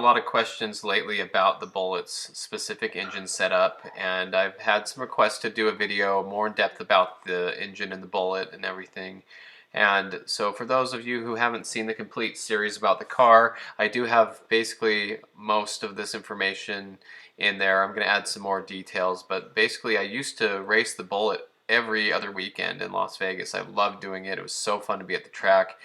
lot of questions lately about the Bullitt's specific engine setup, and I've had some requests to do a video more in depth about the engine and the Bullitt and everything. And so for those of you who haven't seen the complete series about the car, I do have basically most of this information in there. I'm going to add some more details, but basically I used to race the Bullitt every other weekend in Las Vegas. I loved doing it. It was so fun to be at the track.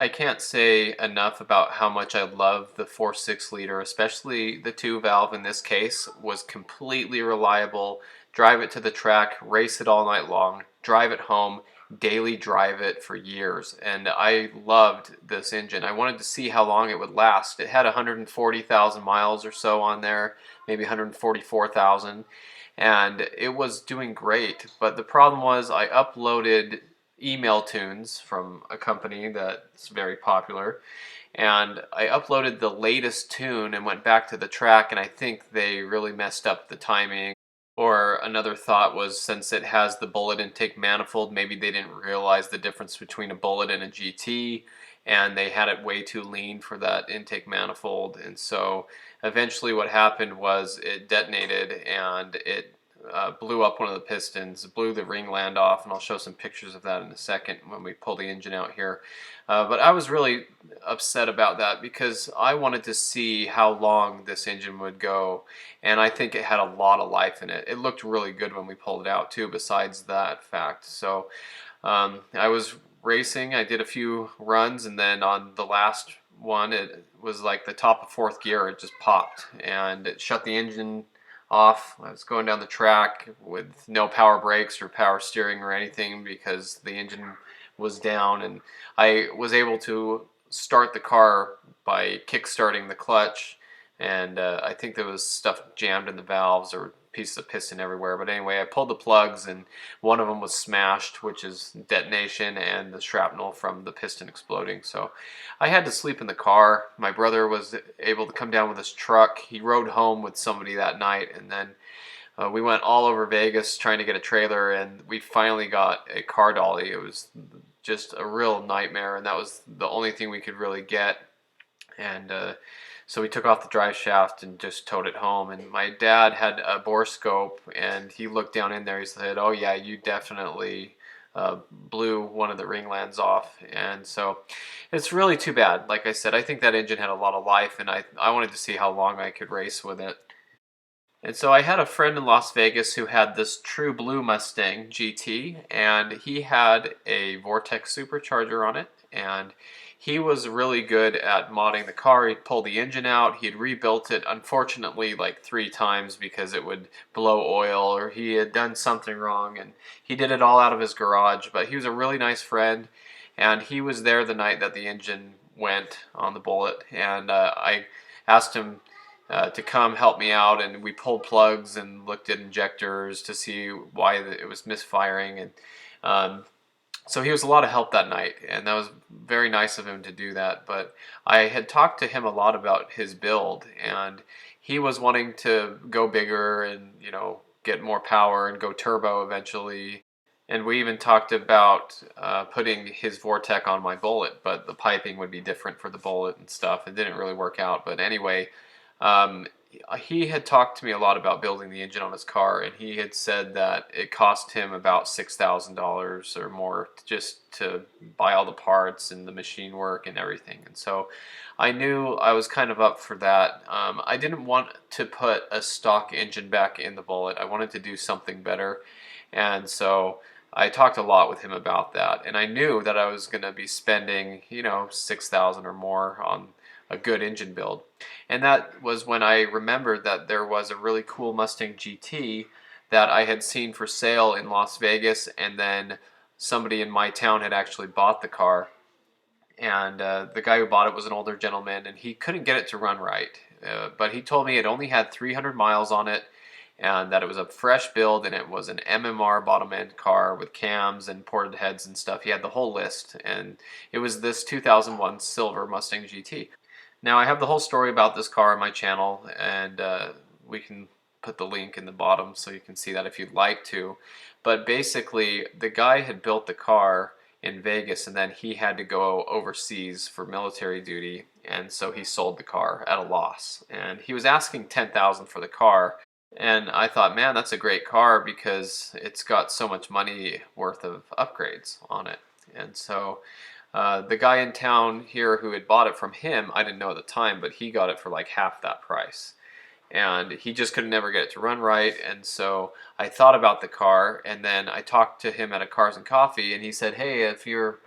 I can't say enough about how much I love the 4.6 liter, especially the 2 valve in this case. Was completely reliable. Drive it to the track, race it all night long, drive it home, daily drive it for years. And I loved this engine. I wanted to see how long it would last. It had 140,000 miles or so on there, maybe 144,000. And it was doing great. But the problem was I uploaded email tunes from a company that's very popular, and I uploaded the latest tune and went back to the track, and I think they really messed up the timing. Or another thought was, since it has the Bullitt intake manifold, maybe they didn't realize the difference between a Bullitt and a GT, and they had it way too lean for that intake manifold. And so eventually what happened was it detonated, and it blew up one of the pistons, blew the ringland off, and I'll show some pictures of that in a second when we pull the engine out here. But I was really upset about that because I wanted to see how long this engine would go, and I think it had a lot of life in it. It looked really good when we pulled it out too, besides that fact. So I was racing, I did a few runs, and then on the last one it was like the top of fourth gear, it just popped and it shut the engine off. I was going down the track with no power brakes or power steering or anything because the engine was down, and I was able to start the car by kick-starting the clutch, and I think there was stuff jammed in the valves or pieces of piston everywhere. But anyway, I pulled the plugs, and one of them was smashed, which is detonation and the shrapnel from the piston exploding. So I had to sleep in the car. My brother was able to come down with his truck. He rode home with somebody that night, and then we went all over Vegas trying to get a trailer, and we finally got a car dolly. It was just a real nightmare, and that was the only thing we could really get. And so we took off the drive shaft and just towed it home. And my dad had a bore scope, and he looked down in there. He said, "Oh yeah, you definitely blew one of the ringlands off." And so it's really too bad. Like I said, I think that engine had a lot of life, and I wanted to see how long I could race with it. And so I had a friend in Las Vegas who had this true blue Mustang GT, and he had a Vortex supercharger on it, and he was really good at modding the car. He'd pull the engine out, he had rebuilt it, unfortunately like 3 times because it would blow oil or he had done something wrong, and he did it all out of his garage. But he was a really nice friend, and he was there the night that the engine went on the Bullitt, and I asked him to come help me out, and we pulled plugs and looked at injectors to see why it was misfiring. And so he was a lot of help that night, and that was very nice of him to do that. But I had talked to him a lot about his build, and he was wanting to go bigger and, you know, get more power and go turbo eventually. And we even talked about putting his Vortec on my Bullitt, but the piping would be different for the Bullitt and stuff. It didn't really work out. But anyway, um, he had talked to me a lot about building the engine on his car, and he had said that it cost him about $6,000 or more just to buy all the parts and the machine work and everything. And so I knew I was kind of up for that. I didn't want to put a stock engine back in the Bullitt. I wanted to do something better, and so I talked a lot with him about that. And I knew that I was going to be spending, you know, $6,000 or more on a good engine build. And that was when I remembered that there was a really cool Mustang GT that I had seen for sale in Las Vegas, and then somebody in my town had actually bought the car. And the guy who bought it was an older gentleman, and he couldn't get it to run right. But he told me it only had 300 miles on it, and that it was a fresh build, and it was an MMR bottom end car with cams and ported heads and stuff. He had the whole list, and it was this 2001 silver Mustang GT. Now, I have the whole story about this car on my channel, and we can put the link in the bottom so you can see that if you'd like to. But basically, the guy had built the car, in Vegas, and then he had to go overseas for military duty, and so he sold the car at a loss. And he was asking 10,000 for the car, and I thought, man, that's a great car because it's got so much money worth of upgrades on it. And so the guy in town here who had bought it from him, I didn't know at the time, but he got it for like half that price. And he just could never get it to run right. And so I thought about the car, and then I talked to him at a Cars and Coffee, and he said, "Hey, if your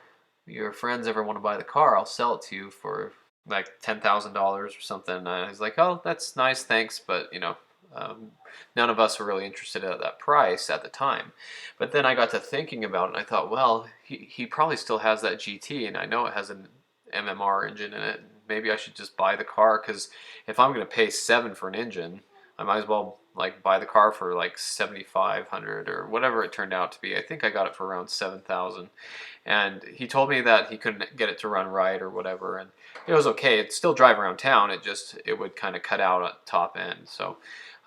friends ever want to buy the car, I'll sell it to you for like $10,000 or something." And I was like, "Oh, that's nice, thanks," but um, none of us were really interested at that price at the time. But then I got to thinking about it, and I thought, well, he probably still has that GT, and I know it has an MMR engine in it. Maybe I should just buy the car, because if I'm going to pay 7 for an engine, I might as well like buy the car for like 7,500 or whatever it turned out to be. I think I got it for around 7,000. And he told me that he couldn't get it to run right or whatever, and it was okay. It'd still drive around town. It would kind of cut out at the top end. So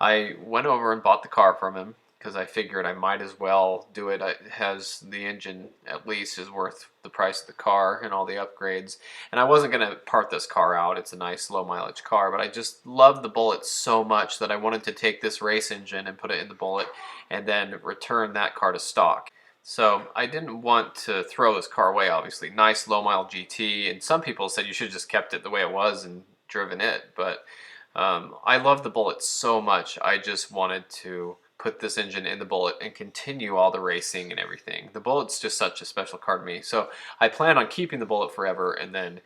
I went over and bought the car from him because I figured I might as well do it. It has the engine, at least, is worth the price of the car and all the upgrades. And I wasn't going to part this car out. It's a nice low mileage car, but I just love the Bullitt so much that I wanted to take this race engine and put it in the Bullitt and then return that car to stock. So I didn't want to throw this car away, obviously. Nice low mile GT, and some people said you should have just kept it the way it was and driven it, but I love the Bullitt so much. I just wanted to put this engine in the Bullitt and continue all the racing and everything. The Bullitt's just such a special car to me. So I plan on keeping the Bullitt forever, and then,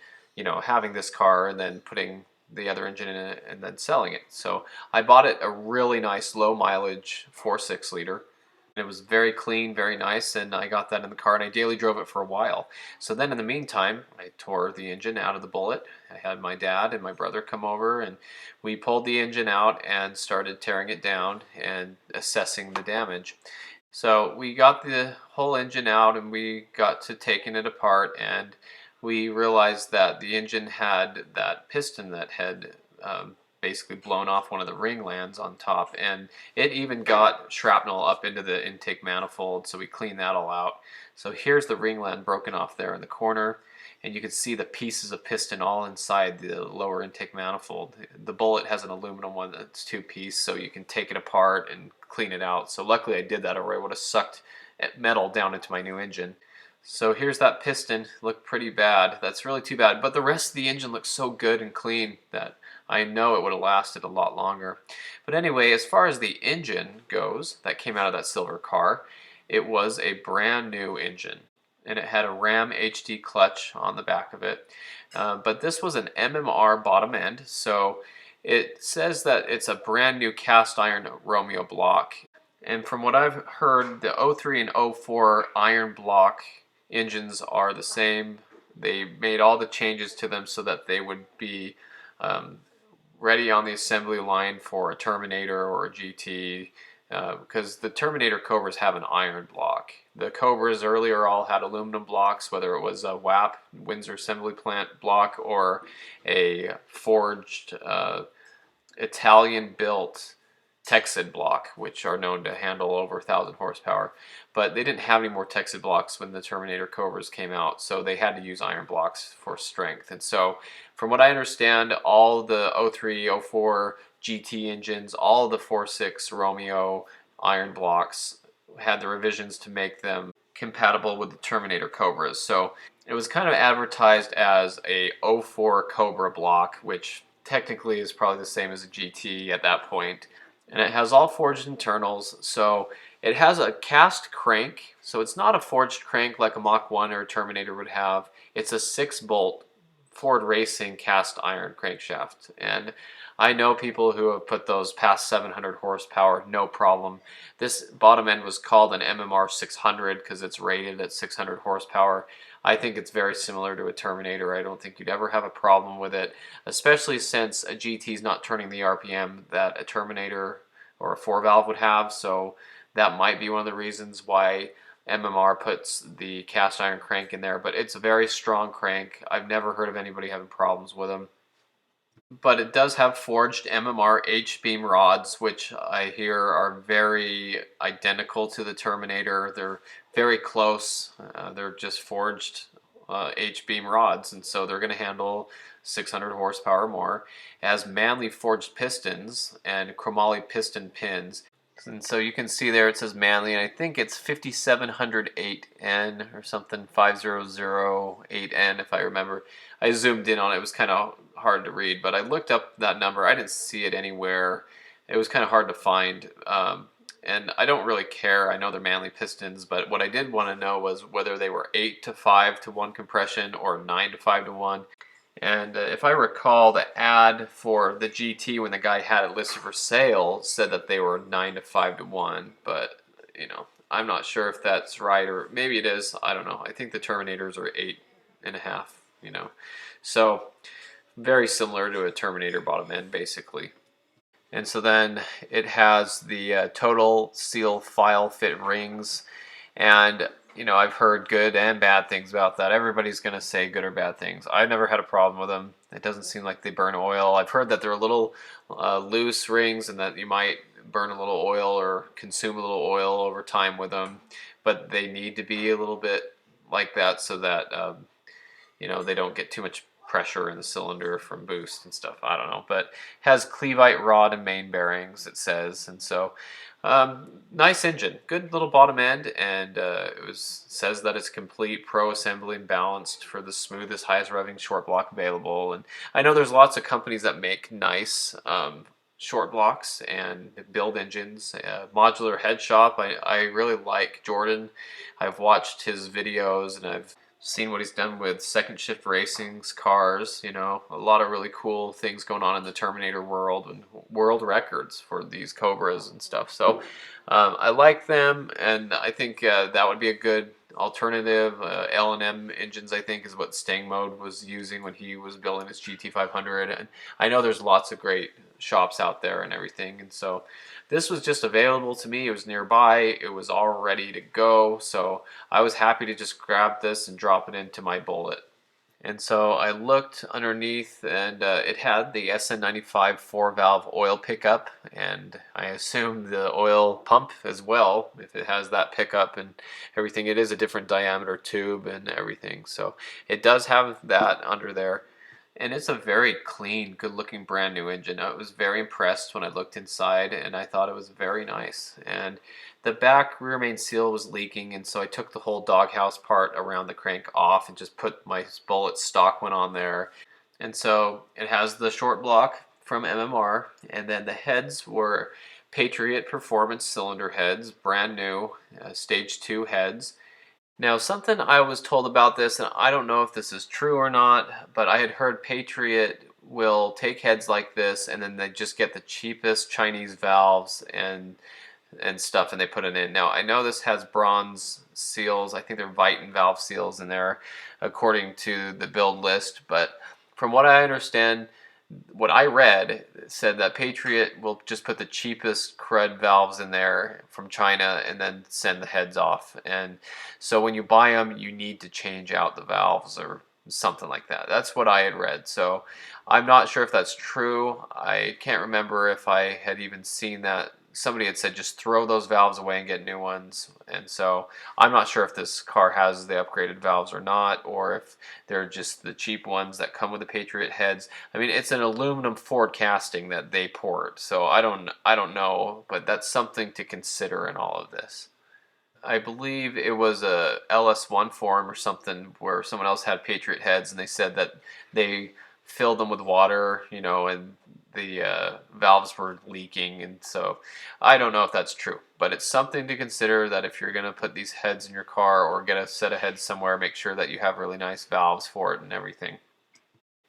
having this car and then putting the other engine in it and then selling it. So I bought it a really nice low mileage 4.6 liter. It was very clean, very nice, and I got that in the car, and I daily drove it for a while. So then in the meantime, I tore the engine out of the Bullitt. I had my dad and my brother come over, and we pulled the engine out and started tearing it down and assessing the damage. So we got the whole engine out, and we got to taking it apart, and we realized that the engine had that piston that had basically blown off one of the ring lands on top, and it even got shrapnel up into the intake manifold, so we cleaned that all out. So here's the ring land broken off there in the corner, and you can see the pieces of piston all inside the lower intake manifold. The Bullitt has an aluminum one that's 2-piece, so you can take it apart and clean it out. So luckily I did that, or I would have sucked metal down into my new engine. So here's that piston. Looked pretty bad. That's really too bad. But the rest of the engine looks so good and clean that I know it would have lasted a lot longer. But anyway, as far as the engine goes that came out of that silver car, it was a brand new engine. And it had a Ram HD clutch on the back of it. But this was an MMR bottom end. So it says that it's a brand new cast iron Romeo block. And from what I've heard, the 03 and 04 iron block engines are the same. They made all the changes to them so that they would be ready on the assembly line for a Terminator or a GT, because the Terminator Cobras have an iron block. The Cobras earlier all had aluminum blocks, whether it was a WAP, Windsor Assembly Plant block, or a forged Italian-built Texid block, which are known to handle over 1,000 horsepower. But they didn't have any more Texid blocks when the Terminator Cobras came out, so they had to use iron blocks for strength. And so, from what I understand, all the 03, 04 GT engines, all the 4.6 Romeo iron blocks had the revisions to make them compatible with the Terminator Cobras. So it was kind of advertised as a 04 Cobra block, which technically is probably the same as a GT at that point. And it has all forged internals, so it has a cast crank, so it's not a forged crank like a Mach 1 or a Terminator would have. It's a 6-bolt Ford Racing cast iron crankshaft, and I know people who have put those past 700 horsepower, no problem. This bottom end was called an MMR 600 because it's rated at 600 horsepower. I think it's very similar to a Terminator. I don't think you'd ever have a problem with it, especially since a GT is not turning the RPM that a Terminator or a 4-valve would have, so that might be one of the reasons why MMR puts the cast iron crank in there, but it's a very strong crank. I've never heard of anybody having problems with them. but it does have forged MMR H-beam rods, which I hear are very identical to the Terminator. They're very close. They're just forged H-beam rods, and so they're going to handle 600 horsepower more. It has Manley forged pistons and chromoly piston pins. And so you can see there it says Manley, and I think it's 5708N or something, 5008N if I remember. I zoomed in on it. It was kind of hard to read, but I looked up that number. I didn't see it anywhere. It was kind of hard to find. And I don't really care. I know they're Manley pistons, but what I did want to know was whether they were 8 to 5 to 1 compression or 9 to 5 to 1. And if I recall, the ad for the GT when the guy had it listed for sale said that they were 9 to 5 to 1, but you know, I'm not sure if that's right, or maybe it is. I don't know. I think the Terminators are 8.5, you know. So very similar to a Terminator bottom end, basically. And so then it has the total seal file fit rings, and you know, I've heard good and bad things about that. Everybody's going to say good or bad things. I've never had a problem with them. It doesn't seem like they burn oil. I've heard that they're a little loose rings and that you might burn a little oil or consume a little oil over time with them, but they need to be a little bit like that so that you know, they don't get too much pressure in the cylinder from boost and stuff. I don't know, but has Cleveite rod and main bearings, it says, and so nice engine, good little bottom end, and says that it's complete, pro assembly and balanced for the smoothest, highest revving short block available. And I know there's lots of companies that make nice short blocks and build engines. Modular Head Shop, I really like Jordan. I've watched his videos and I've seen what he's done with Second Shift Racing's cars. You know, a lot of really cool things going on in the Terminator world and world records for these Cobras and stuff. So I like them, and I think that would be a good alternative. L&M engines, I think, is what Sting Mode was using when he was building his GT500. And I know there's lots of great shops out there and everything, and so this was just available to me. It was nearby. It was all ready to go, so I was happy to just grab this and drop it into my Bullitt. And so I looked underneath, and it had the SN95 4-valve oil pickup, and I assume the oil pump as well, if it has that pickup and everything. It is a different diameter tube and everything, so it does have that under there. And it's a very clean, good-looking, brand new engine. I was very impressed when I looked inside, and I thought it was very nice. And the back rear main seal was leaking, and so I took the whole doghouse part around the crank off and just put my Bullitt stock one on there. And so it has the short block from MMR, and then the heads were Patriot Performance cylinder heads, brand new, stage 2 heads. Now, something I was told about this, and I don't know if this is true or not, but I had heard Patriot will take heads like this and then they just get the cheapest Chinese valves and stuff and they put it in. Now, I know this has bronze seals. I think they're Viton valve seals in there according to the build list, but from what I understand, what I read said that Patriot will just put the cheapest crud valves in there from China and then send the heads off. And so when you buy them, you need to change out the valves or something like that. That's what I had read. So I'm not sure if that's true. I can't remember if I had even seen that. Somebody had said just throw those valves away and get new ones, and so I'm not sure if this car has the upgraded valves or not, or if they're just the cheap ones that come with the Patriot heads. I mean, it's an aluminum Ford casting that they port, so I don't know, but that's something to consider in all of this. I believe it was a LS1 forum or something where someone else had Patriot heads, and they said that they filled them with water, you know, and the valves were leaking, and so I don't know if that's true, but it's something to consider that if you're going to put these heads in your car or get a set of heads somewhere, make sure that you have really nice valves for it and everything.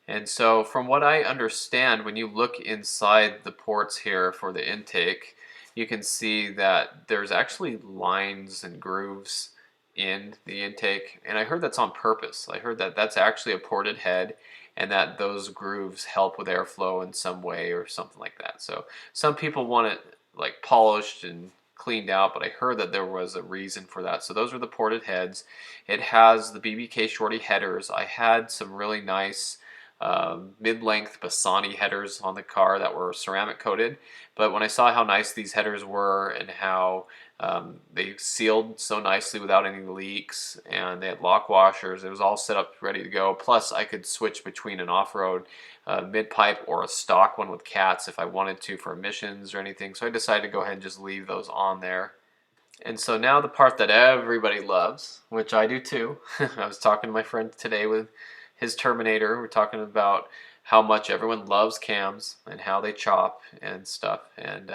And so from what I understand, when you look inside the ports here for the intake, you can see that there's actually lines and grooves in the intake, and I heard that's on purpose. I heard that that's actually a ported head and that those grooves help with airflow in some way or something like that. So some people want it like polished and cleaned out, but I heard that there was a reason for that. So those are the ported heads. It has the BBK Shorty headers. I had some really nice mid-length Bassani headers on the car that were ceramic coated. But when I saw how nice these headers were and how they sealed so nicely without any leaks, and they had lock washers, it was all set up ready to go. Plus I could switch between an off-road mid-pipe or a stock one with cats if I wanted to for emissions or anything. So I decided to go ahead and just leave those on there. And so now the part that everybody loves, which I do too. I was talking to my friend today with his Terminator. We're talking about how much everyone loves cams and how they chop and stuff. And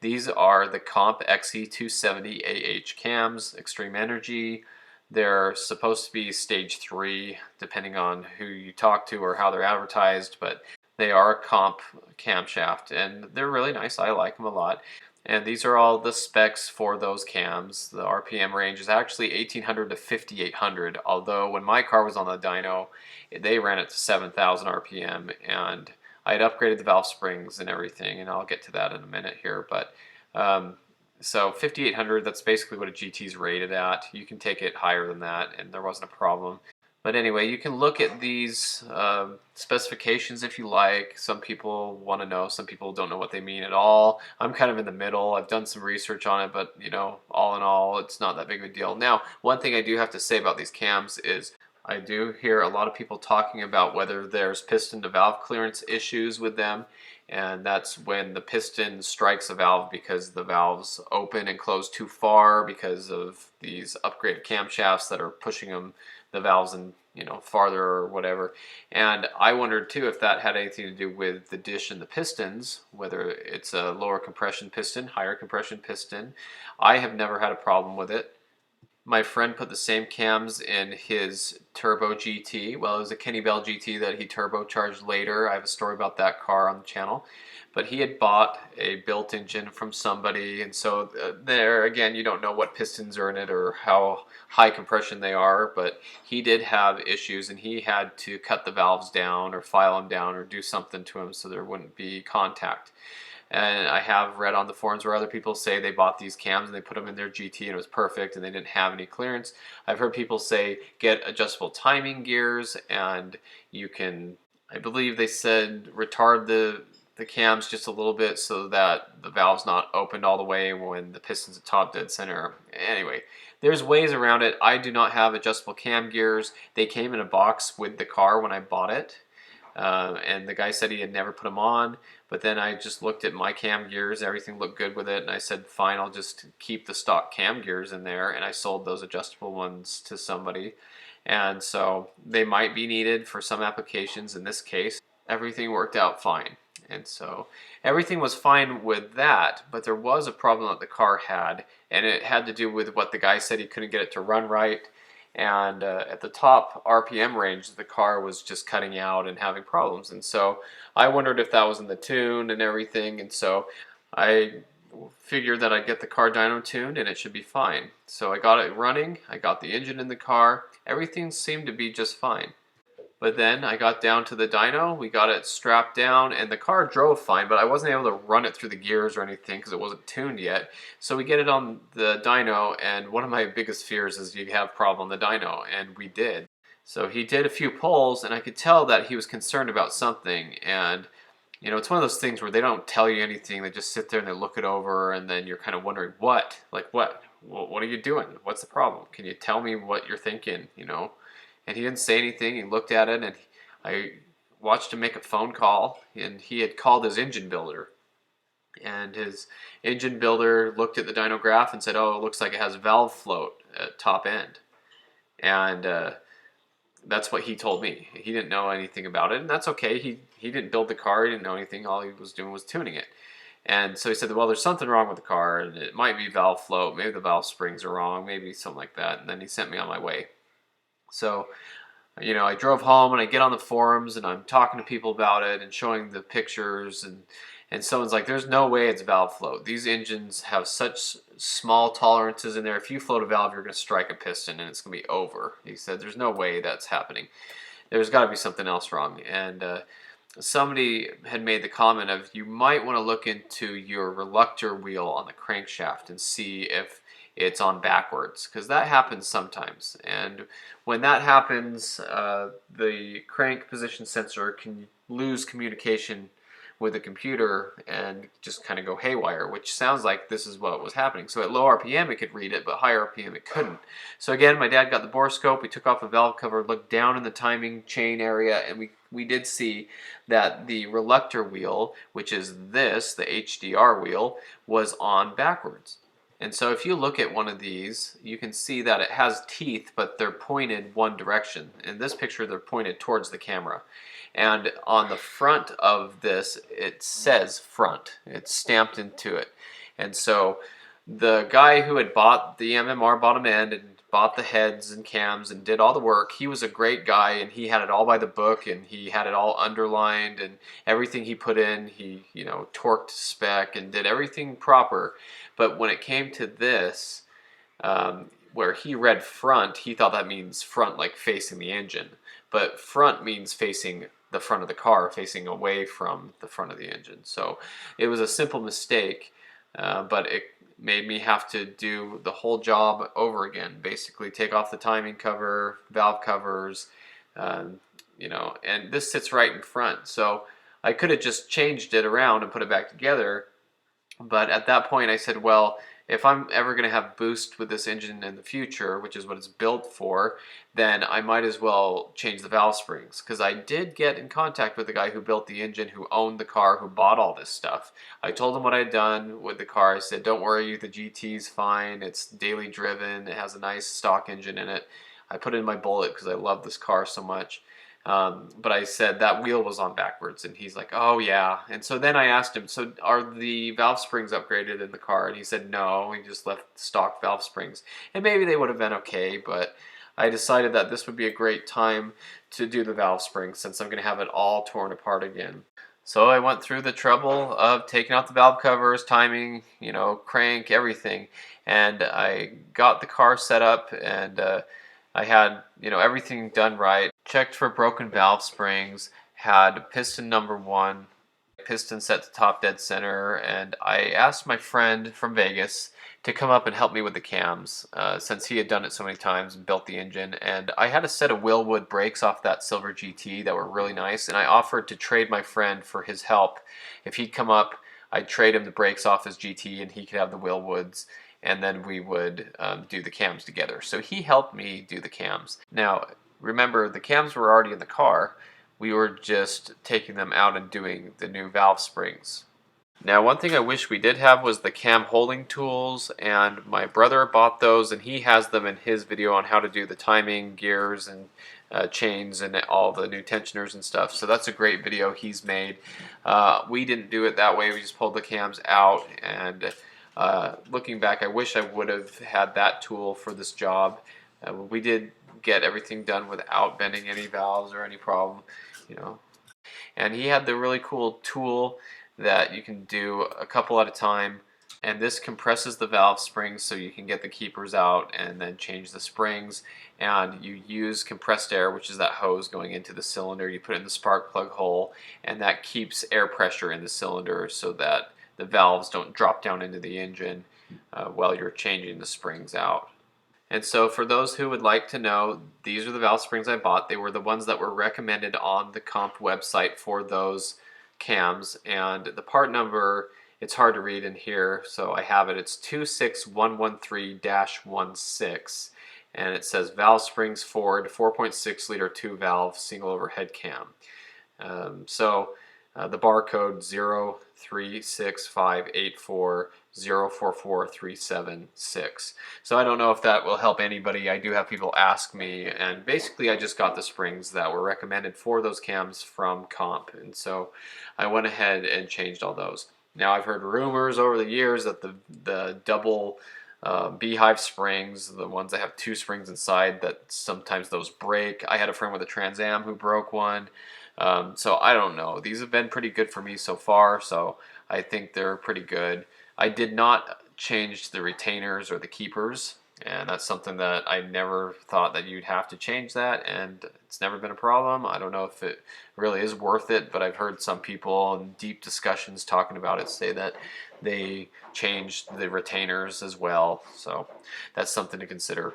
these are the Comp XE270AH cams, Extreme Energy. They're supposed to be stage 3, depending on who you talk to or how they're advertised, but they are a comp camshaft, and they're really nice. I like them a lot. And these are all the specs for those cams. The RPM range is actually 1800 to 5800, although when my car was on the dyno, they ran it to 7000 RPM, and I had upgraded the valve springs and everything, and I'll get to that in a minute here. But so 5800, that's basically what a GT is rated at. You can take it higher than that, and there wasn't a problem. But anyway, you can look at these specifications if you like. Some people want to know, some people don't know what they mean at all. I'm kind of in the middle. I've done some research on it, but you know, all in all, it's not that big of a deal. Now, one thing I do have to say about these cams is I do hear a lot of people talking about whether there's piston to valve clearance issues with them, and that's when the piston strikes a valve because the valves open and close too far because of these upgraded camshafts that are pushing the valves in, you know, farther or whatever. And I wondered too if that had anything to do with the dish and the pistons, whether it's a lower compression piston, higher compression piston. I have never had a problem with it. My friend put the same cams in his Turbo GT. Well, it was a Kenny Bell GT that he turbocharged later. I have a story about that car on the channel. But he had bought a built engine from somebody, and so there again, you don't know what pistons are in it or how high compression they are, but he did have issues, and he had to cut the valves down or file them down or do something to them so there wouldn't be contact. And I have read on the forums where other people say they bought these cams and they put them in their GT and it was perfect and they didn't have any clearance. I've heard people say get adjustable timing gears, and you can, I believe they said, retard the cams just a little bit so that the valve's not opened all the way when the piston's at top dead center. Anyway, there's ways around it. I do not have adjustable cam gears. They came in a box with the car when I bought it. And the guy said he had never put them on, but then I just looked at my cam gears, everything looked good with it, and I said fine, I'll just keep the stock cam gears in there, and I sold those adjustable ones to somebody. And so they might be needed for some applications. In this case, everything worked out fine. And so everything was fine with that, but there was a problem that the car had, and it had to do with what the guy said, he couldn't get it to run right. And at the top RPM range, the car was just cutting out and having problems. And so I wondered if that was in the tune and everything. And so I figured that I'd get the car dyno tuned and it should be fine. So I got it running, I got the engine in the car, everything seemed to be just fine. But then I got down to the dyno, we got it strapped down, and the car drove fine, but I wasn't able to run it through the gears or anything because it wasn't tuned yet. So we get it on the dyno, and one of my biggest fears is you have a problem on the dyno, and we did. So he did a few pulls, and I could tell that he was concerned about something. And you know, it's one of those things where they don't tell you anything, they just sit there and they look it over, and then you're kind of wondering, what? Like what? What are you doing? What's the problem? Can you tell me what you're thinking, you know? And he didn't say anything. He looked at it, and I watched him make a phone call, and he had called his engine builder. And his engine builder looked at the dyno graph and said, oh, it looks like it has valve float at top end. And that's what he told me. He didn't know anything about it, and that's okay. He didn't build the car. He didn't know anything. All he was doing was tuning it. And so he said, well, there's something wrong with the car, and it might be valve float. Maybe the valve springs are wrong. Maybe something like that. And then he sent me on my way. So, you know, I drove home and I get on the forums and I'm talking to people about it and showing the pictures, and someone's like, there's no way it's valve float. These engines have such small tolerances in there. If you float a valve, you're going to strike a piston and it's going to be over. He said, there's no way that's happening. There's got to be something else wrong. And somebody had made the comment of, you might want to look into your reluctor wheel on the crankshaft and see if it's on backwards, because that happens sometimes. And when that happens, the crank position sensor can lose communication with the computer and just kind of go haywire, which sounds like this is what was happening. So at low RPM it could read it, but high RPM it couldn't. So again, my dad got the borescope, we took off the valve cover, looked down in the timing chain area, and we did see that the reluctor wheel, which is this, the HDR wheel, was on backwards. And so if you look at one of these, you can see that it has teeth, but they're pointed one direction. In this picture, they're pointed towards the camera. And on the front of this, it says front. It's stamped into it. And so the guy who had bought the MMR bottom end and bought the heads and cams and did all the work, he was a great guy, and he had it all by the book, and he had it all underlined, and everything he put in, he, you know, torqued spec and did everything proper. But when it came to this, where he read front, he thought that means front like facing the engine. But front means facing the front of the car, facing away from the front of the engine. So it was a simple mistake, but it made me have to do the whole job over again. Basically take off the timing cover, valve covers, you know, and this sits right in front. So I could have just changed it around and put it back together. But at that point I said, well, if I'm ever going to have boost with this engine in the future, which is what it's built for, then I might as well change the valve springs. Because I did get in contact with the guy who built the engine, who owned the car, who bought all this stuff. I told him what I had done with the car. I said, don't worry, the GT's fine. It's daily driven. It has a nice stock engine in it. I put it in my Bullitt because I love this car so much. But I said that wheel was on backwards, and he's like, oh yeah. And so then I asked him, so are the valve springs upgraded in the car? And he said no, he just left stock valve springs. And maybe they would have been okay, but I decided that this would be a great time to do the valve springs since I'm going to have it all torn apart again. So I went through the trouble of taking out the valve covers, timing, you know, crank, everything. And I got the car set up, and I had, you know, everything done right. Checked for broken valve springs, had piston number 1, piston set to top dead center, and I asked my friend from Vegas to come up and help me with the cams, since he had done it so many times and built the engine. And I had a set of Willwood brakes off that silver GT that were really nice, and I offered to trade my friend for his help. If he'd come up, I'd trade him the brakes off his GT and he could have the Willwoods, and then we would do the cams together. So he helped me do the cams. Now, remember, the cams were already in the car. We were just taking them out and doing the new valve springs. Now, one thing I wish we did have was the cam holding tools, and my brother bought those, and he has them in his video on how to do the timing, gears, and chains, and all the new tensioners and stuff. So that's a great video he's made. We didn't do it that way. We just pulled the cams out, and looking back, I wish I would have had that tool for this job. We did get everything done without bending any valves or any problem, you know. And he had the really cool tool that you can do a couple at a time, and this compresses the valve springs so you can get the keepers out and then change the springs. And you use compressed air, which is that hose going into the cylinder. You put it in the spark plug hole, and that keeps air pressure in the cylinder so that the valves don't drop down into the engine while you're changing the springs out. And so for those who would like to know, these are the valve springs I bought. They were the ones that were recommended on the comp website for those cams. And the part number, it's hard to read in here, so I have it. It's 26113-16. And it says valve springs Ford 4.6 liter 2 valve single overhead cam. The barcode 0365840443776. So I don't know if that will help anybody. I do have people ask me, and basically I just got the springs that were recommended for those cams from comp, and so I went ahead and changed all those. Now, I've heard rumors over the years that the double beehive springs, the ones that have 2 springs inside, that sometimes those break. I had a friend with a Trans Am who broke one. So I don't know. These have been pretty good for me so far, so I think they're pretty good. I did not change the retainers or the keepers. And that's something that I never thought that you'd have to change that, and it's never been a problem. I don't know if it really is worth it, but I've heard some people in deep discussions talking about it say that they changed the retainers as well. So that's something to consider.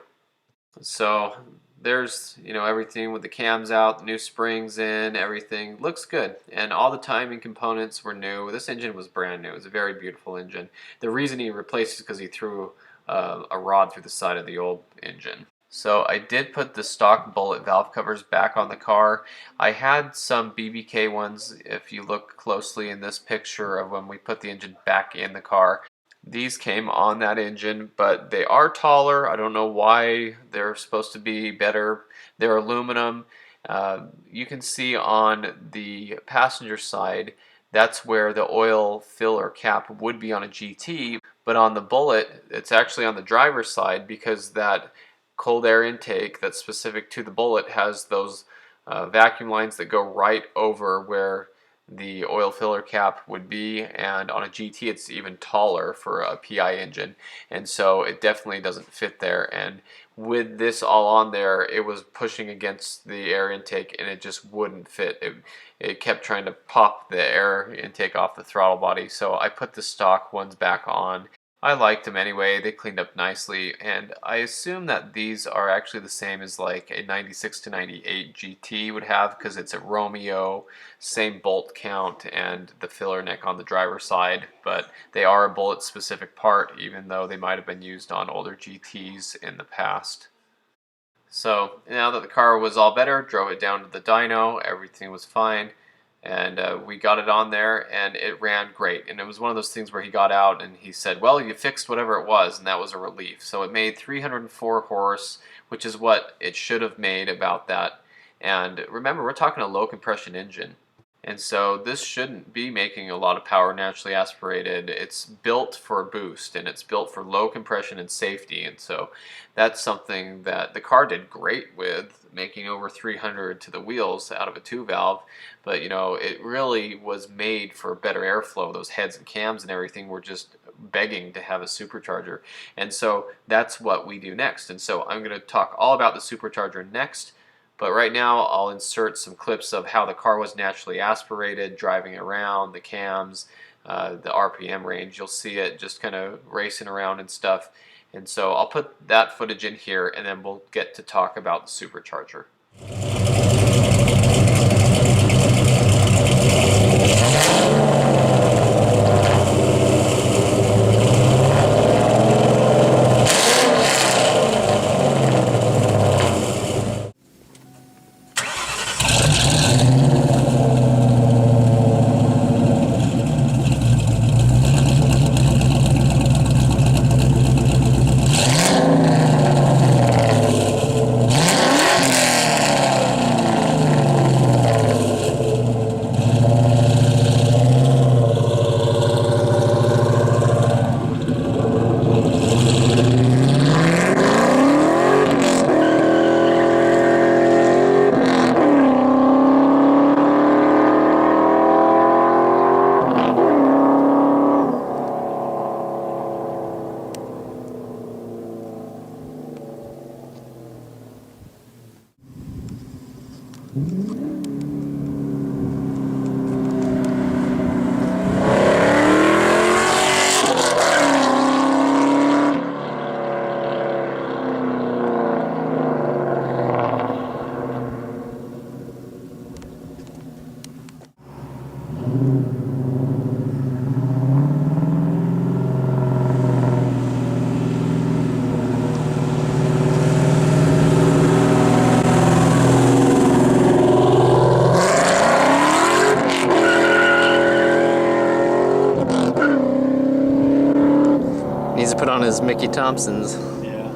So there's, everything with the cams out, the new springs in, everything looks good. And all the timing components were new. This engine was brand new. It was a very beautiful engine. The reason he replaced it is because he threw a rod through the side of the old engine. So I did put the stock bullet valve covers back on the car. I had some BBK ones, if you look closely in this picture of when we put the engine back in the car. These came on that engine, but they are taller. I don't know why they're supposed to be better. They're aluminum. You can see on the passenger side, that's where the oil filler cap would be on a GT, but on the Bullitt, it's actually on the driver's side because that cold air intake that's specific to the Bullitt has those vacuum lines that go right over where the oil filler cap would be, and on a GT it's even taller for a PI engine, and so it definitely doesn't fit there. And with this all on there, it was pushing against the air intake and it just wouldn't fit. It kept trying to pop the air intake off the throttle body, so I put the stock ones back on. I liked them anyway. They cleaned up nicely, and I assume that these are actually the same as like a 96 to 98 GT would have, because it's a Romeo, same bolt count and the filler neck on the driver's side, but they are a Bullitt specific part, even though they might have been used on older GTs in the past. So now that the car was all better, drove it down to the dyno, everything was fine. And we got it on there and it ran great. And it was one of those things where he got out and he said, well, you fixed whatever it was, and that was a relief. So it made 304 horse, which is what it should have made about that. And remember, we're talking a low compression engine. And so this shouldn't be making a lot of power naturally aspirated. It's built for a boost, and it's built for low compression and safety. And so that's something that the car did great with, making over 300 to the wheels out of a 2-valve. But it really was made for better airflow. Those heads and cams and everything were just begging to have a supercharger. And so that's what we do next. And so I'm going to talk all about the supercharger next. But right now I'll insert some clips of how the car was naturally aspirated, driving around, the cams, the RPM range. You'll see it just kind of racing around and stuff. And so I'll put that footage in here, and then we'll get to talk about the supercharger. Needs to put on his Mickey Thompsons. Yeah.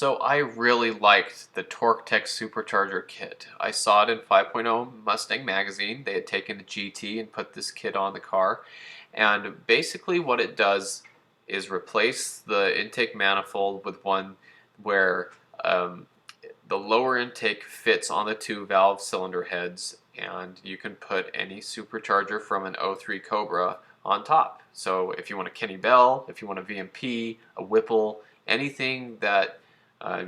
So I really liked the Torque Tech Supercharger kit. I saw it in 5.0 Mustang magazine. They had taken a GT and put this kit on the car. And basically what it does is replace the intake manifold with one where um, the lower intake fits on the two valve cylinder heads, and you can put any supercharger from an '03 Cobra on top. So if you want a Kenny Bell, if you want a VMP, a Whipple, anything that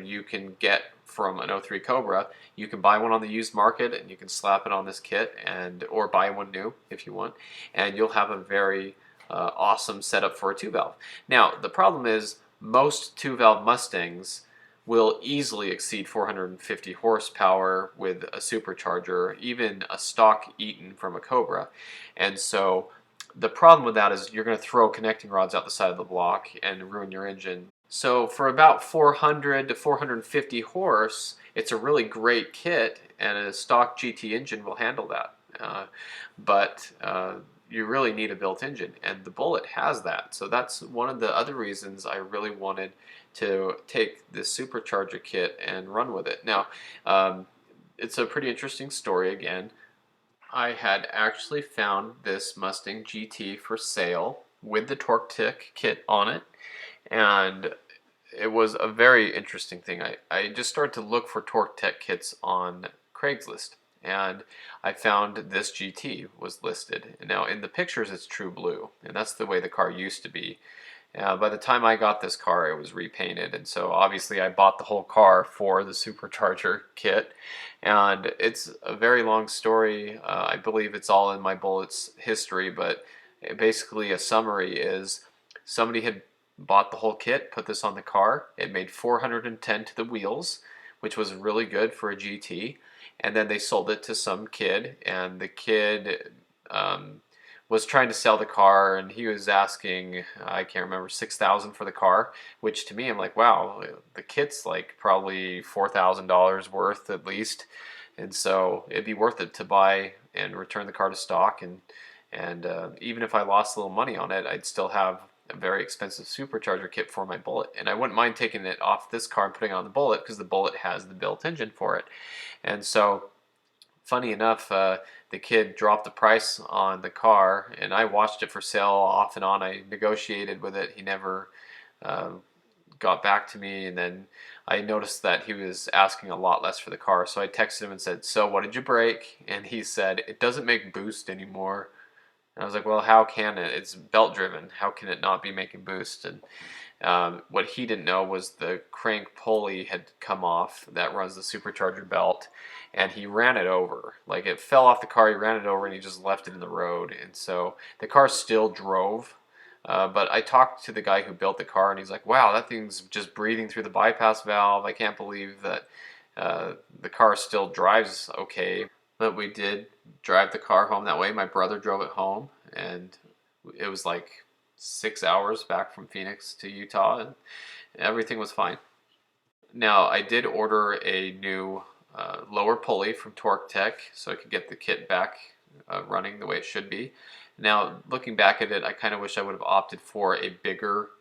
you can get from an '03 Cobra, you can buy one on the used market and you can slap it on this kit, and or buy one new if you want, and you'll have a very awesome setup for a two valve. Now the problem is most two valve Mustangs will easily exceed 450 horsepower with a supercharger, even a stock Eaton from a Cobra. And so the problem with that is you're going to throw connecting rods out the side of the block and ruin your engine. So for about 400 to 450 horse, it's a really great kit, and a stock GT engine will handle that. But you really need a built engine, and the Bullitt has that. So that's one of the other reasons I really wanted to take this supercharger kit and run with it. Now, it's a pretty interesting story again. I had actually found this Mustang GT for sale with the Torque Tech kit on it, and it was a very interesting thing. I just started to look for Torque Tech kits on Craigslist, and I found this GT was listed. And now in the pictures it's true blue, and that's the way the car used to be. By the time I got this car, it was repainted, and so obviously I bought the whole car for the supercharger kit. And it's a very long story. I believe it's all in my Bullitt's history, but basically a summary is somebody had bought the whole kit, put this on the car. It made 410 to the wheels, which was really good for a GT. And then they sold it to some kid, and the kid was trying to sell the car, and he was asking, I can't remember, $6,000 for the car, which to me, I'm like, wow, the kit's like probably $4,000 worth at least, and so it'd be worth it to buy and return the car to stock, and even if I lost a little money on it, I'd still have a very expensive supercharger kit for my Bullitt, and I wouldn't mind taking it off this car and putting it on the Bullitt, because the Bullitt has the built engine for it. And so funny enough, the kid dropped the price on the car, and I watched it for sale off and on. I negotiated with it. He never got back to me, and then I noticed that he was asking a lot less for the car. So I texted him and said, "So what did you break?" And he said, "It doesn't make boost anymore." And I was like, "Well, how can it? It's belt driven. How can it not be making boost?" And what he didn't know was the crank pulley had come off that runs the supercharger belt, and he ran it over. Like, it fell off the car, he ran it over, and he just left it in the road. And so the car still drove, but I talked to the guy who built the car, and he's like, "Wow, that thing's just breathing through the bypass valve. I can't believe that the car still drives okay." But we did drive the car home that way. My brother drove it home, and it was like 6 hours back from Phoenix to Utah, and everything was fine. Now, I did order a new lower pulley from Torque Tech so I could get the kit back running the way it should be. Now, looking back at it, I kind of wish I would have opted for a bigger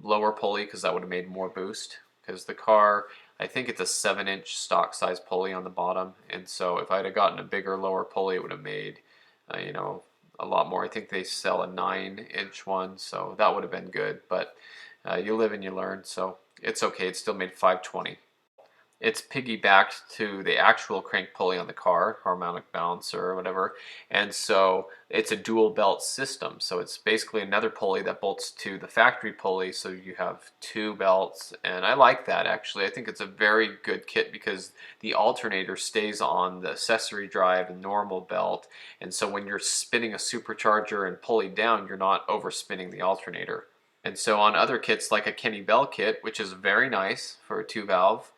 lower pulley, because that would have made more boost. Because the car, I think it's a 7-inch stock size pulley on the bottom, and so if I'd have gotten a bigger lower pulley, it would have made, a lot more. I think they sell a 9-inch one, so that would have been good. But you live and you learn, so it's okay. It still made 520. It's piggybacked to the actual crank pulley on the car, harmonic balancer or whatever, and so it's a dual belt system. So it's basically another pulley that bolts to the factory pulley, so you have two belts, and I like that actually. I think it's a very good kit because the alternator stays on the accessory drive and normal belt, and so when you're spinning a supercharger and pulley down, you're not overspinning the alternator. And so on other kits like a Kenny Bell kit, which is very nice for a 2-valve,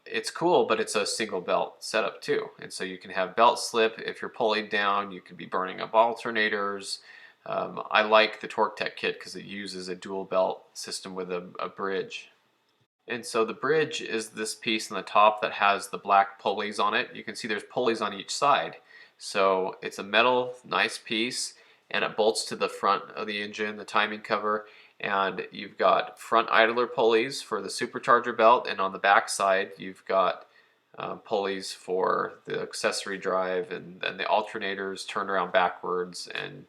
it's cool, but it's a single belt setup too, and so you can have belt slip if you're pulling down. You could be burning up alternators. I like the Torque Tech kit because it uses a dual belt system with a bridge. And so the bridge is this piece on the top that has the black pulleys on it. You can see there's pulleys on each side. So it's a metal, nice piece, and it bolts to the front of the engine, the timing cover, And you've got front idler pulleys for the supercharger belt, and on the back side you've got pulleys for the accessory drive, and the alternators turned around backwards, and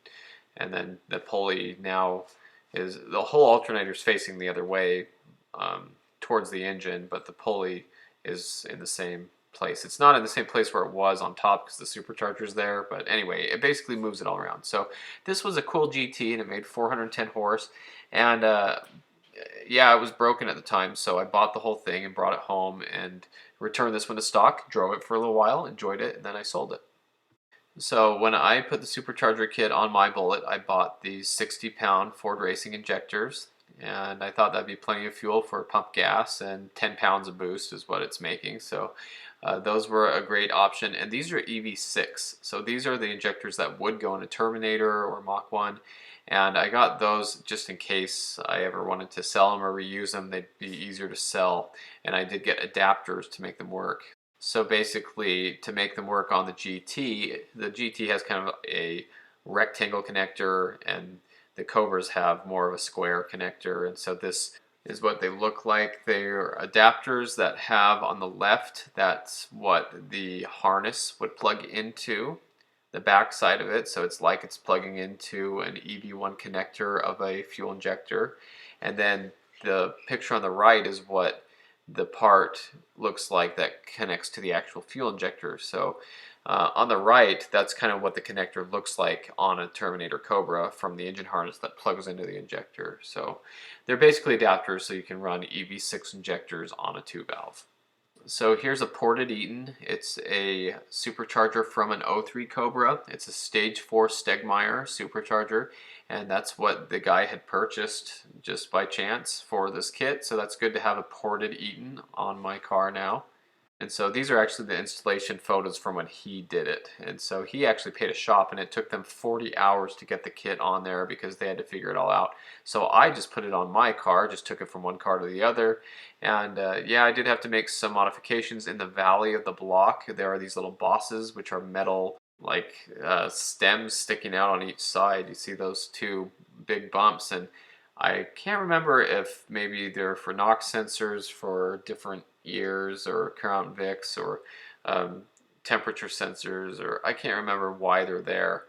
then the pulley now is the whole alternator is facing the other way towards the engine, but the pulley is in the same place. It's not in the same place where it was on top because the supercharger's there, but anyway, it basically moves it all around. So this was a cool GT, and it made 410 horse, and yeah, it was broken at the time, so I bought the whole thing and brought it home and returned this one to stock, drove it for a little while, enjoyed it, and then I sold it. So when I put the supercharger kit on my Bullitt, I bought these 60-pound Ford Racing injectors, and I thought that'd be plenty of fuel for pump gas, and 10 pounds of boost is what it's making. So those were a great option, and these are EV6. So these are the injectors that would go in a Terminator or Mach 1, and I got those just in case I ever wanted to sell them or reuse them. They'd be easier to sell, and I did get adapters to make them work. So basically, to make them work on the GT has kind of a rectangle connector, and the Cobras have more of a square connector. And so this is what they look like. They're adapters that have on the left, that's what the harness would plug into, the back side of it. So it's like it's plugging into an EV1 connector of a fuel injector. And then the picture on the right is what the part looks like that connects to the actual fuel injector. So on the right, that's kind of what the connector looks like on a Terminator Cobra from the engine harness that plugs into the injector. So they're basically adapters, so you can run EV6 injectors on a 2-valve. So here's a ported Eaton. It's a supercharger from an '03 Cobra. It's a stage 4 Stegmeyer supercharger, and that's what the guy had purchased just by chance for this kit. So that's good to have a ported Eaton on my car now. And so these are actually the installation photos from when he did it. And so he actually paid a shop, and it took them 40 hours to get the kit on there because they had to figure it all out. So I just put it on my car, just took it from one car to the other. And yeah, I did have to make some modifications in the valley of the block. There are these little bosses, which are metal like stems sticking out on each side. You see those two big bumps, and I can't remember if maybe they're for NOx sensors for different years, or Crown Vics, or temperature sensors, or I can't remember why they're there.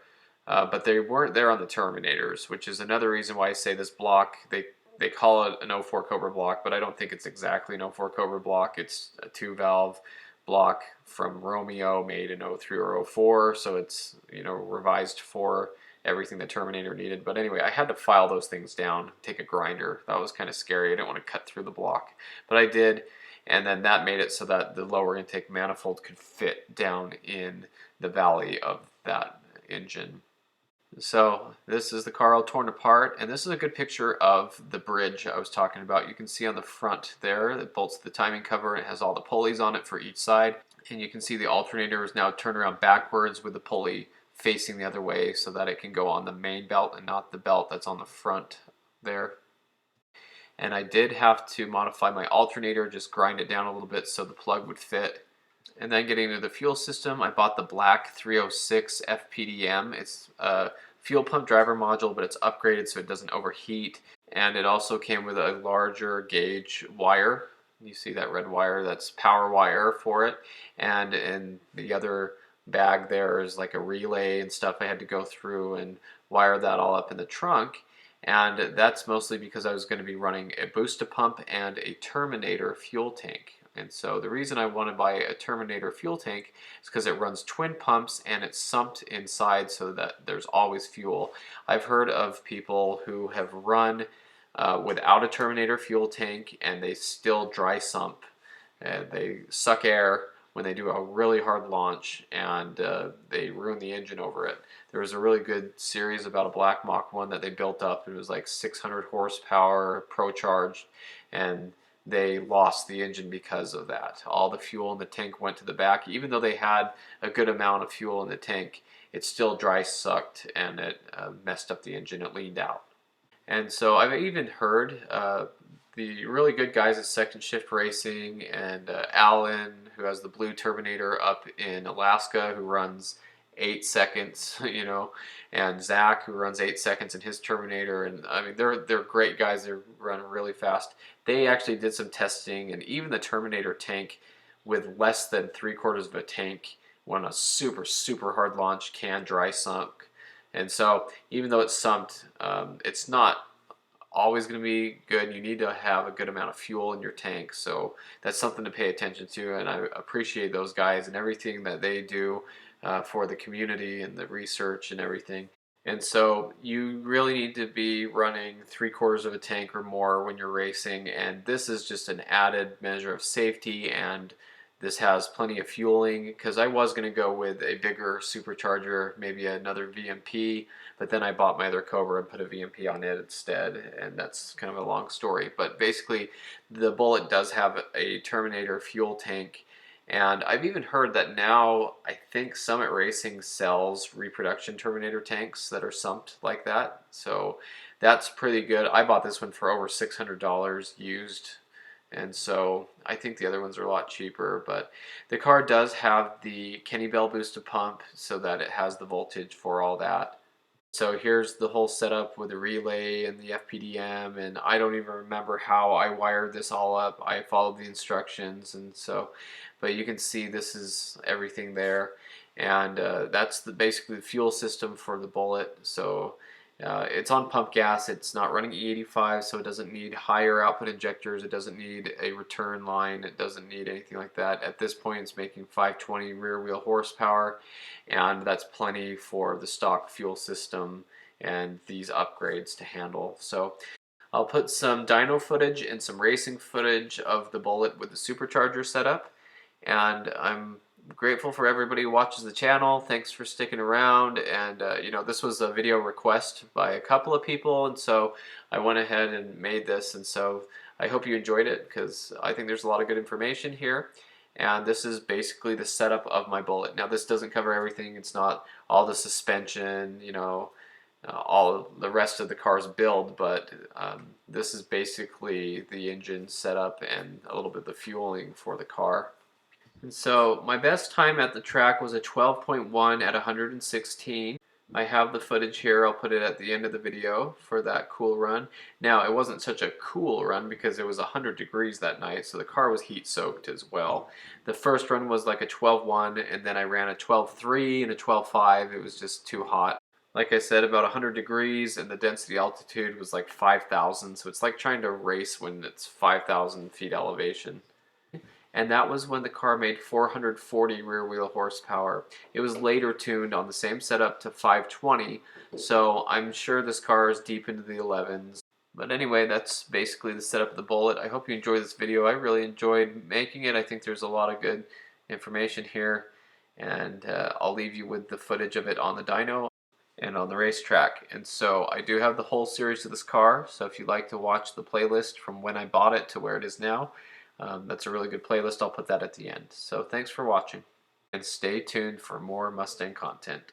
But they weren't there on the Terminators, which is another reason why I say this block, they call it an '04 Cobra block, but I don't think it's exactly an '04 Cobra block. It's a 2-valve block from Romeo, made in '03 or '04, so it's, you know, revised for everything the Terminator needed. But anyway, I had to file those things down, take a grinder. That was kind of scary. I didn't want to cut through the block, but I did. And then that made it so that the lower intake manifold could fit down in the valley of that engine. So this is the car all torn apart, and this is a good picture of the bridge I was talking about. You can see on the front there, it bolts the timing cover, and it has all the pulleys on it for each side. And you can see the alternator is now turned around backwards with the pulley facing the other way so that it can go on the main belt and not the belt that's on the front there. And I did have to modify my alternator, just grind it down a little bit so the plug would fit. And then getting into the fuel system, I bought the black 306 FPDM. It's a fuel pump driver module, but it's upgraded so it doesn't overheat. And it also came with a larger gauge wire. You see that red wire? That's power wire for it. And in the other bag there is like a relay and stuff I had to go through and wire that all up in the trunk. And that's mostly because I was going to be running a booster pump and a Terminator fuel tank. And so the reason I want to buy a Terminator fuel tank is because it runs twin pumps and it's sumped inside so that there's always fuel. I've heard of people who have run without a Terminator fuel tank and they still dry sump. They suck air when they do a really hard launch, and they ruin the engine over it. There was a really good series about a black Mach 1 that they built up. It was like 600 horsepower, pro-charged, and they lost the engine because of that. All the fuel in the tank went to the back. Even though they had a good amount of fuel in the tank, it still dry sucked, and it messed up the engine. It leaned out. And so I've even heard the really good guys at Second Shift Racing, and Alan, who has the blue Terminator up in Alaska, who runs 8 seconds, you know, and Zach, who runs 8 seconds in his Terminator. And I mean, they're great guys. They run really fast. They actually did some testing, and even the Terminator tank with less than 3/4 of a tank when a super hard launch can dry sunk. And so even though it's sumped, it's not always going to be good. You need to have a good amount of fuel in your tank, so that's something to pay attention to. And I appreciate those guys and everything that they do for the community and the research and everything. And so you really need to be running 3/4 of a tank or more when you're racing, and this is just an added measure of safety. And this has plenty of fueling, because I was going to go with a bigger supercharger, maybe another VMP, but then I bought my other Cobra and put a VMP on it instead, and that's kind of a long story. But basically, the Bullitt does have a Terminator fuel tank, and I've even heard that now I think Summit Racing sells reproduction Terminator tanks that are sumped like that, so that's pretty good. I bought this one for over $600 used, and so I think the other ones are a lot cheaper. But the car does have the Kenny Bell boosted pump, so that it has the voltage for all that. So here's the whole setup with the relay and the FPDM, and I don't even remember how I wired this all up. I followed the instructions, and so, but you can see this is everything there. And that's basically the fuel system for the Bullitt. So it's on pump gas. It's not running E85, so it doesn't need higher output injectors. It doesn't need a return line. It doesn't need anything like that. At this point, it's making 520 rear wheel horsepower, and that's plenty for the stock fuel system and these upgrades to handle. So I'll put some dyno footage and some racing footage of the Bullitt with the supercharger setup, and I'm grateful for everybody who watches the channel. Thanks for sticking around. And you know, this was a video request by a couple of people, and so I went ahead and made this. And so I hope you enjoyed it, because I think there's a lot of good information here. And this is basically the setup of my Bullitt. Now, this doesn't cover everything. It's not all the suspension, you know, all the rest of the car's build, but this is basically the engine setup and a little bit of the fueling for the car. And so my best time at the track was a 12.1 at 116. I have the footage here. I'll put it at the end of the video for that cool run. Now, it wasn't such a cool run because it was 100 degrees that night, so the car was heat soaked as well. The first run was like a 12.1, and then I ran a 12.3 and a 12.5. It was just too hot. Like I said, about 100 degrees, and the density altitude was like 5,000, so it's like trying to race when it's 5,000 feet elevation. And that was when the car made 440 rear wheel horsepower. It was later tuned on the same setup to 520, so I'm sure this car is deep into the 11s. But anyway, that's basically the setup of the Bullitt. I hope you enjoyed this video. I really enjoyed making it. I think there's a lot of good information here, and I'll leave you with the footage of it on the dyno and on the racetrack. And so I do have the whole series of this car, so if you'd like to watch the playlist from when I bought it to where it is now, that's a really good playlist. I'll put that at the end. So thanks for watching, and stay tuned for more Mustang content.